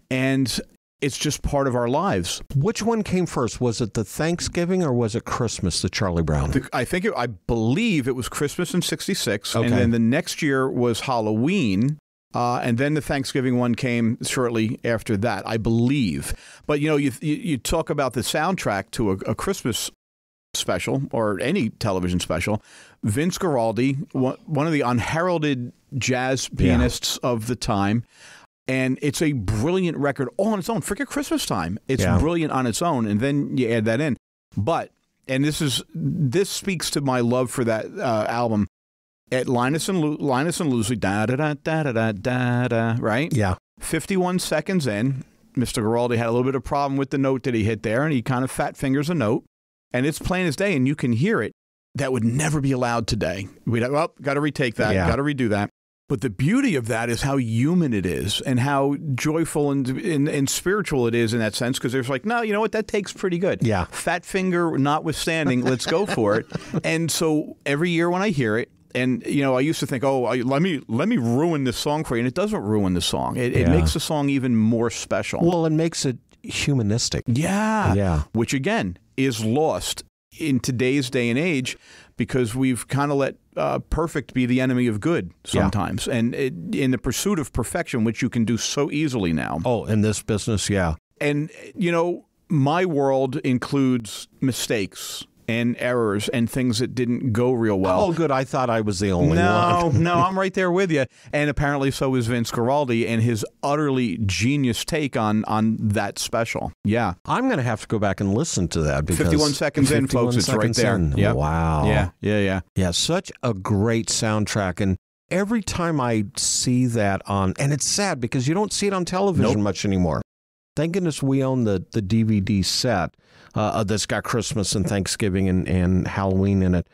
And it's just part of our lives. Which one came first? Was it the Thanksgiving or was it Christmas, the Charlie Brown? I believe it was Christmas in '66. Okay. And then the next year was Halloween. And then the Thanksgiving one came shortly after that, I believe. But, you talk about the soundtrack to a Christmas special or any television special. Vince Guaraldi, one of the unheralded jazz pianists of the time. And it's a brilliant record all on its own. Forget Christmas time. It's brilliant on its own. And then you add that in. And this speaks to my love for that album. At Linus and Lucy, da-da-da-da-da-da-da, right? Yeah. 51 seconds in, Mr. Guaraldi had a little bit of problem with the note that he hit there, and he kind of fat fingers a note, and it's plain as day, and you can hear it. That would never be allowed today. Got to retake that, got to redo that. But the beauty of that is how human it is and how joyful and spiritual it is in that sense, because there's no, you know what, that takes pretty good. Yeah. Fat finger notwithstanding, let's go for it. And so every year when I hear it, and, I used to think, let me ruin this song for you. And it doesn't ruin the song. It makes the song even more special. Well, it makes it humanistic. Yeah. Yeah. Which, again, is lost in today's day and age because we've kind of let perfect be the enemy of good sometimes. And in the pursuit of perfection, which you can do so easily now. Oh, in this business, yeah. And, my world includes mistakes and errors and things that didn't go real well. Oh, good. I thought I was the only one. No, I'm right there with you. And apparently so is Vince Guaraldi and his utterly genius take on that special. Yeah. I'm going to have to go back and listen to that. Because 51 seconds in, folks. It's right there. Yep. Wow. Yeah. Yeah, such a great soundtrack. And every time I see that and it's sad because you don't see it on television much anymore. Thank goodness we own the DVD set that's got Christmas and Thanksgiving and Halloween in it.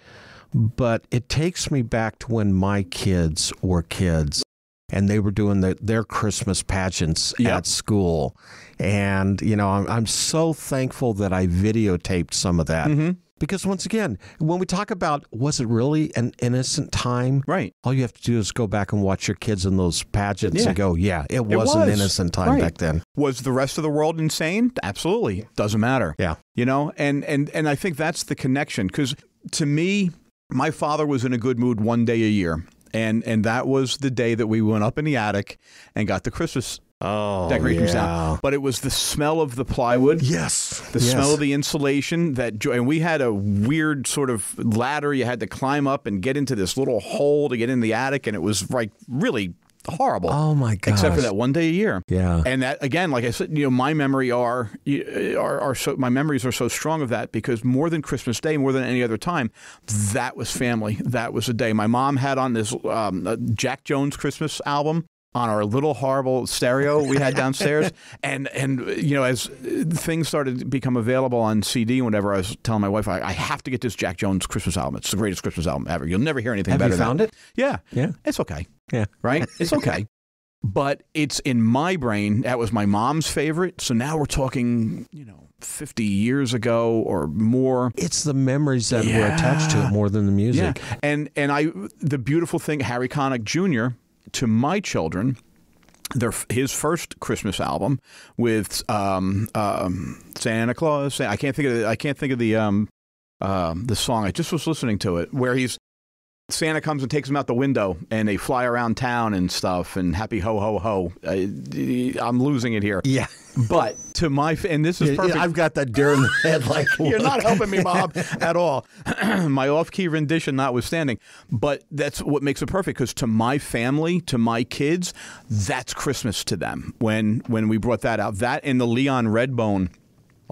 But it takes me back to when my kids were kids and they were doing their Christmas pageants at school. And, I'm so thankful that I videotaped some of that. Mm-hmm. Because once again, when we talk about, was it really an innocent time? Right. All you have to do is go back and watch your kids in those pageants and go, it was an innocent time back then. Was the rest of the world insane? Absolutely. Doesn't matter. Yeah. And I think that's the connection. Because to me, my father was in a good mood one day a year. And that was the day that we went up in the attic and got the Christmas decorations down. But it was the smell of the plywood. Yes. The smell of the insulation. And we had a weird sort of ladder you had to climb up and get into this little hole to get in the attic. And it was like really horrible. Oh my gosh. Except for that one day a year. Yeah. And that, again, like I said, my memories are so strong of that because more than Christmas Day, more than any other time, that was family. That was a day. My mom had on this Jack Jones Christmas album on our little horrible stereo we had downstairs. and as things started to become available on CD and whatever, I was telling my wife, I have to get this Jack Jones Christmas album. It's the greatest Christmas album ever. You'll never hear anything better than Have you found it? Yeah. Yeah. It's okay. Yeah. Right? It's okay. But it's in my brain. That was my mom's favorite. So now we're talking, 50 years ago or more. It's the memories that were attached to it more than the music. Yeah. And the beautiful thing, Harry Connick Jr., to my children, his first Christmas album with Santa Claus. I can't think of the song. I just was listening to it where Santa comes and takes them out the window and they fly around town and stuff and happy ho ho ho. I'm losing it here. Yeah. But and this is perfect. I've got that deer in the head. Like you're not helping me, Bob, at all. My off-key rendition notwithstanding. But that's what makes it perfect because to my family, to my kids, that's Christmas to them. When we brought that out, that and the Leon Redbone.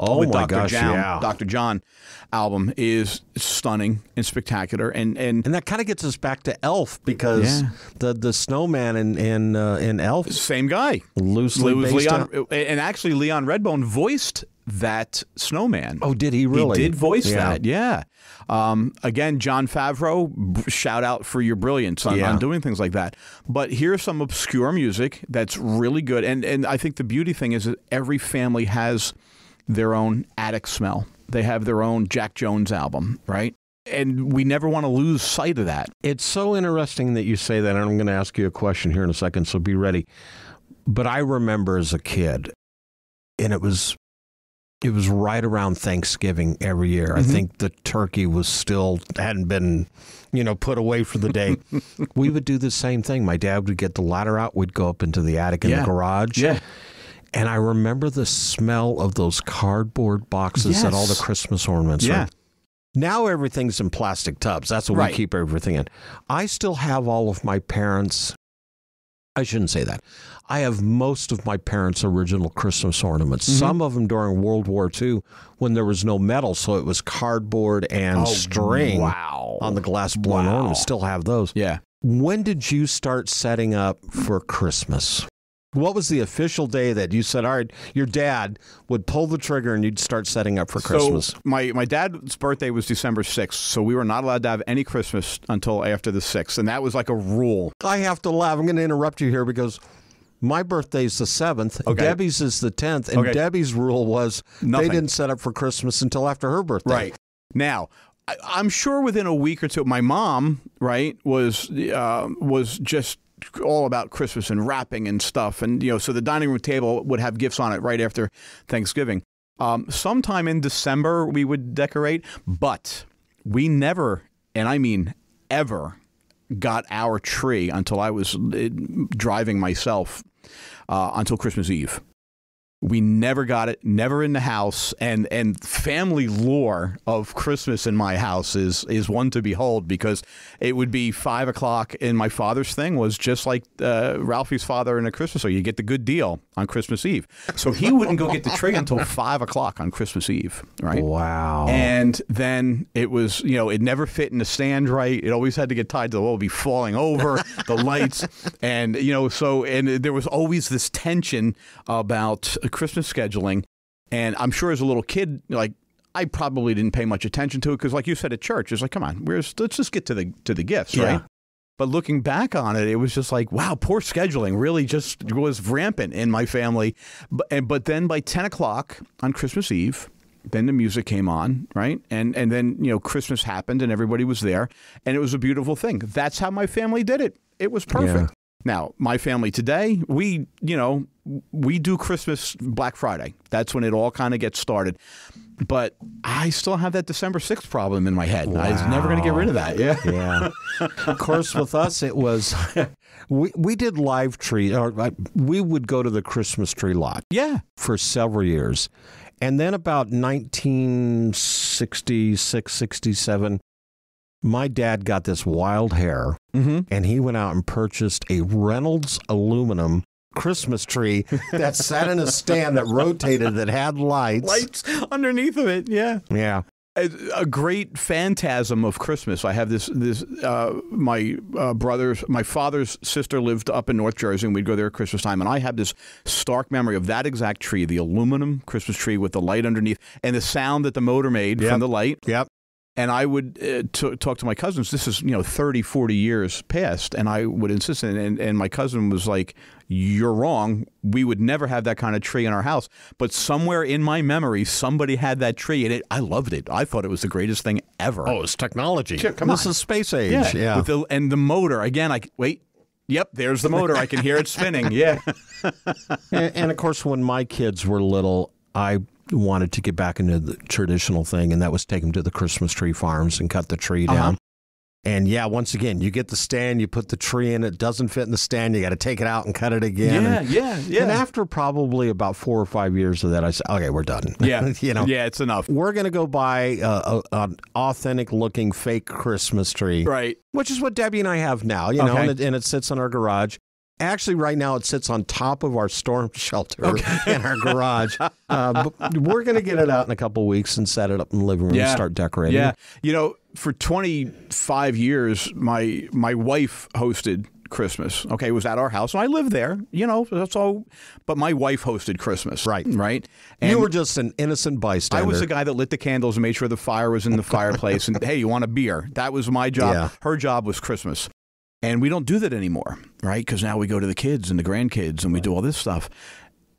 Oh with my Dr. gosh! John, Yeah, Dr. John album is stunning and spectacular, and that kind of gets us back to Elf because the snowman in Elf, same guy, loosely based Leon, on... and actually Leon Redbone voiced that snowman. Oh, did he really? He did voice that. Yeah. Again, Jon Favreau, shout out for your brilliance on doing things like that. But here's some obscure music that's really good, and I think the beauty thing is that every family has their own attic smell. They have their own Jack Jones album, right? And we never want to lose sight of that. It's so interesting that you say that, and I'm going to ask you a question here in a second, so be ready. But I remember as a kid, and it was right around Thanksgiving every year. I think the turkey hadn't been, put away for the day. We would do the same thing. My dad would get the ladder out. We'd go up into the attic in the garage. Yeah. And I remember the smell of those cardboard boxes that all the Christmas ornaments are. Now everything's in plastic tubs. That's what we keep everything in. I still have all of my parents' I shouldn't say that. I have most of my parents' original Christmas ornaments. Some of them during World War II when there was no metal, so it was cardboard and string on the glass blown ornaments. Still have those. Yeah. When did you start setting up for Christmas? What was the official day that you said, all right, your dad would pull the trigger and you'd start setting up for Christmas? So my dad's birthday was December 6th, so we were not allowed to have any Christmas until after the 6th, and that was like a rule. I have to laugh. I'm going to interrupt you here because my birthday's the 7th, Debbie's is the 10th, and Debbie's rule was they didn't set up for Christmas until after her birthday. Right. Now, I'm sure within a week or two, my mom, was just all about Christmas and wrapping and stuff. And, so the dining room table would have gifts on it right after Thanksgiving. Sometime in December, we would decorate, but we never, and I mean ever, got our tree until I was driving myself until Christmas Eve. We never got it, never in the house, and family lore of Christmas in my house is one to behold because it would be 5 o'clock, and my father's thing was just like Ralphie's father in A Christmas Story. You get the good deal on Christmas Eve. So he wouldn't go get the tree until 5 o'clock on Christmas Eve, right? Wow. And then it was, it never fit in the stand right. It always had to get tied to the wall, be falling over, the lights, and, and there was always this tension about Christmas scheduling, and I'm sure as a little kid, I probably didn't pay much attention to it because, like you said at church, it's like, come on, let's just get to the gifts, right? But looking back on it, it was just like, wow, poor scheduling really just was rampant in my family. But then by 10 o'clock on Christmas Eve, then the music came on, right? And then Christmas happened and everybody was there, and it was a beautiful thing. That's how my family did it. It was perfect. Yeah. Now, my family today, we do Christmas Black Friday. That's when it all kind of gets started. But I still have that December 6th problem in my head. Wow. I was never going to get rid of that. Yeah. Of course, with us, it was, we did live tree, or we would go to the Christmas tree lot. Yeah. For several years. And then about 1966, 67, my dad got this wild hair, and he went out and purchased a Reynolds aluminum Christmas tree that sat in a stand that rotated, that had lights underneath of it. Yeah. A great phantasm of Christmas. I have my father's sister lived up in North Jersey, and we'd go there at Christmas time, and I have this stark memory of that exact tree, the aluminum Christmas tree with the light underneath, and the sound that the motor made from the light. And I would talk to my cousins. This is 30, 40 years past, and I would insist, and my cousin was like, "You're wrong. We would never have that kind of tree in our house." But somewhere in my memory, somebody had that tree, and I loved it. I thought it was the greatest thing ever. Oh, it's technology. Come this is space age. Yeah. And the motor again. Wait. Yep, there's the motor. I can hear it spinning. Yeah. and of course, when my kids were little, I wanted to get back into the traditional thing, and that was take them to the Christmas tree farms and cut the tree down. And yeah, once again, you get the stand, you put the tree in, it doesn't fit in the stand, you got to take it out and cut it again. Yeah. And after probably about 4 or 5 years of that, I said, okay, we're done. Yeah. Yeah, it's enough. We're going to go buy an authentic looking fake Christmas tree. Right. Which is what Debbie and I have now, know, and it sits in our garage. Actually, right now, it sits on top of our storm shelter in our garage. But we're going to get it out in a couple of weeks and set it up in the living room and start decorating. Yeah. For 25 years, my wife hosted Christmas. Okay, it was at our house, and I lived there. That's all. But my wife hosted Christmas. Right. And you were just an innocent bystander. I was the guy that lit the candles and made sure the fire was in the fireplace. And hey, you want a beer? That was my job. Yeah. Her job was Christmas. And we don't do that anymore, right? Because now we go to the kids and the grandkids and we do all this stuff.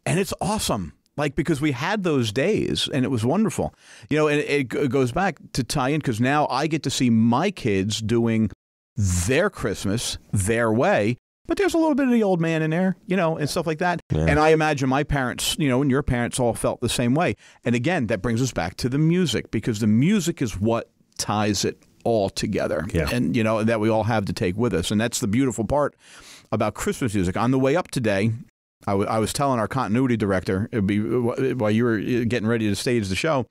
And it's awesome, because we had those days and it was wonderful. And it goes back to tie in, because now I get to see my kids doing their Christmas their way. But there's a little bit of the old man in there, and stuff like that. Yeah. And I imagine my parents, and your parents all felt the same way. And again, that brings us back to the music, because the music is what ties it all together, and that we all have to take with us. And that's the beautiful part about Christmas music. On the way up today, I was telling our continuity director, while you were getting ready to stage the show,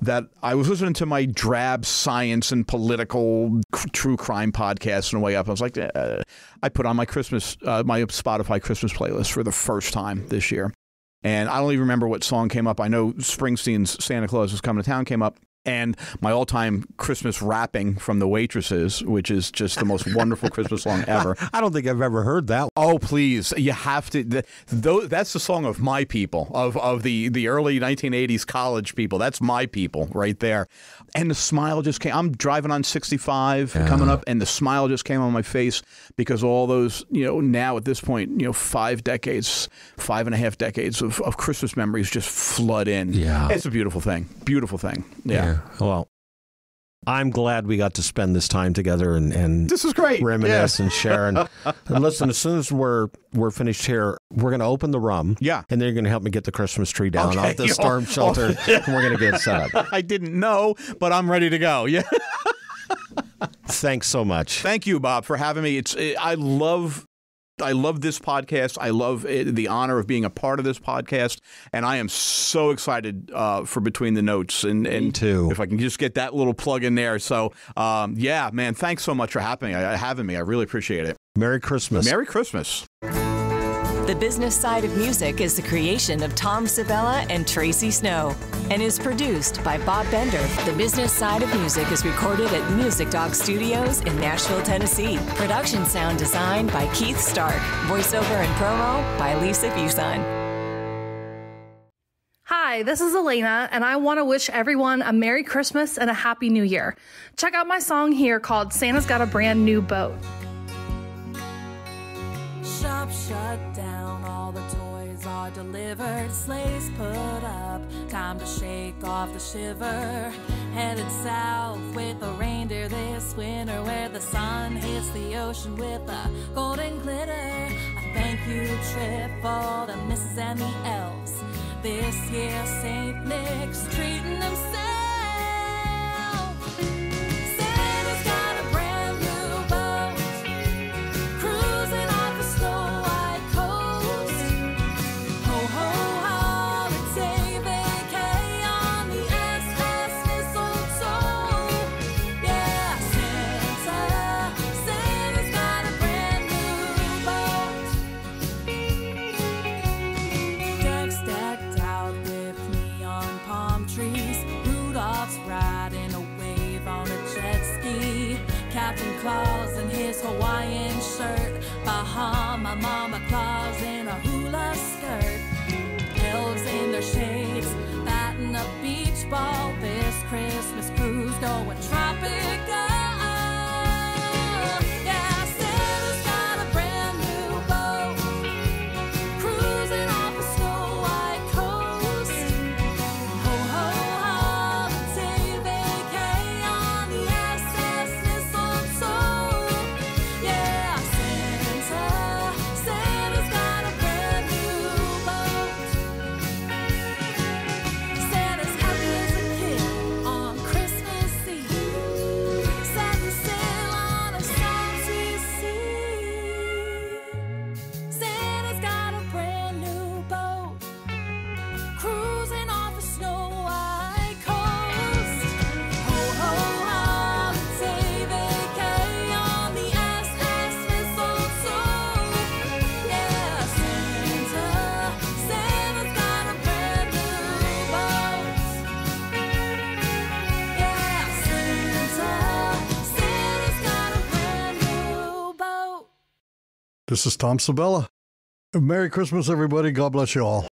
that I was listening to my drab science and political true crime podcast on the way up. I was like, I put on my Spotify Christmas playlist for the first time this year, and I don't even remember what song came up. I know Springsteen's "Santa Claus Is Coming to Town" came up. And my all-time Christmas rapping from the Waitresses, which is just the most wonderful Christmas song ever. I don't think I've ever heard that. Oh, please. You have to. That's the song of my people, of the early 1980s college people. That's my people right there. And the smile just came. I'm driving on 65 coming up, and the smile just came on my face, because all those, now at this point, 5.5 decades of Christmas memories just flood in. Yeah. It's a beautiful thing. Beautiful thing. Yeah. Well, I'm glad we got to spend this time together and this is great. Reminisce and share. And listen, as soon as we're finished here, we're going to open the rum. Yeah. And then you're going to help me get the Christmas tree down off the storm shelter, and we're going to get it set up. I didn't know, but I'm ready to go. Yeah. Thanks so much. Thank you, Bob, for having me. I love this podcast. I love the honor of being a part of this podcast, and I am so excited for Between the Notes. And me too. If I can just get that little plug in there. So, yeah, man, thanks so much for having me. I really appreciate it. Merry Christmas. Merry Christmas. The Business Side of Music is the creation of Tom Sabella and Tracy Snow and is produced by Bob Bender. The Business Side of Music is recorded at Music Dog Studios in Nashville, Tennessee. Production sound design by Keith Stark. Voiceover and promo by Lisa Busan. Hi, this is Elena, and I want to wish everyone a Merry Christmas and a Happy New Year. Check out my song here called Santa's Got a Brand New Boat. Shop shut down, all the toys are delivered, sleighs put up, time to shake off the shiver. Headed south with a reindeer this winter, where the sun hits the ocean with a golden glitter. I thank you, Trip, for the missus and the elves. This year St. Nick's treating himself. Santa's got a brand new boat, cruising off the snow-white coast. Ho, ho, holiday vacay on the SS Mistletoe. Yeah, Claus in his Hawaiian shirt, Bahama Mama Claus in a hula skirt, elves in their shades, batting a beach ball. This Christmas cruise going tropical. Yeah, Santa's got a brand new boat, cruising off a snow-white coast. Ho, ho, holiday vacay on the SS Mistletoe. Yeah, Santa's got a brand new boat. Santa's happy as a kid on Christmas Eve, setting sail on a salty sea. Santa's got a brand new boat, cruising off a snow-white coast. Ho, ho, holiday vacay on the SS Mistletoe. Yeah, Santa's got a brand new boat. Yeah, Santa's got a brand new boat. This is Tom Sabella. Merry Christmas, everybody. God bless you all.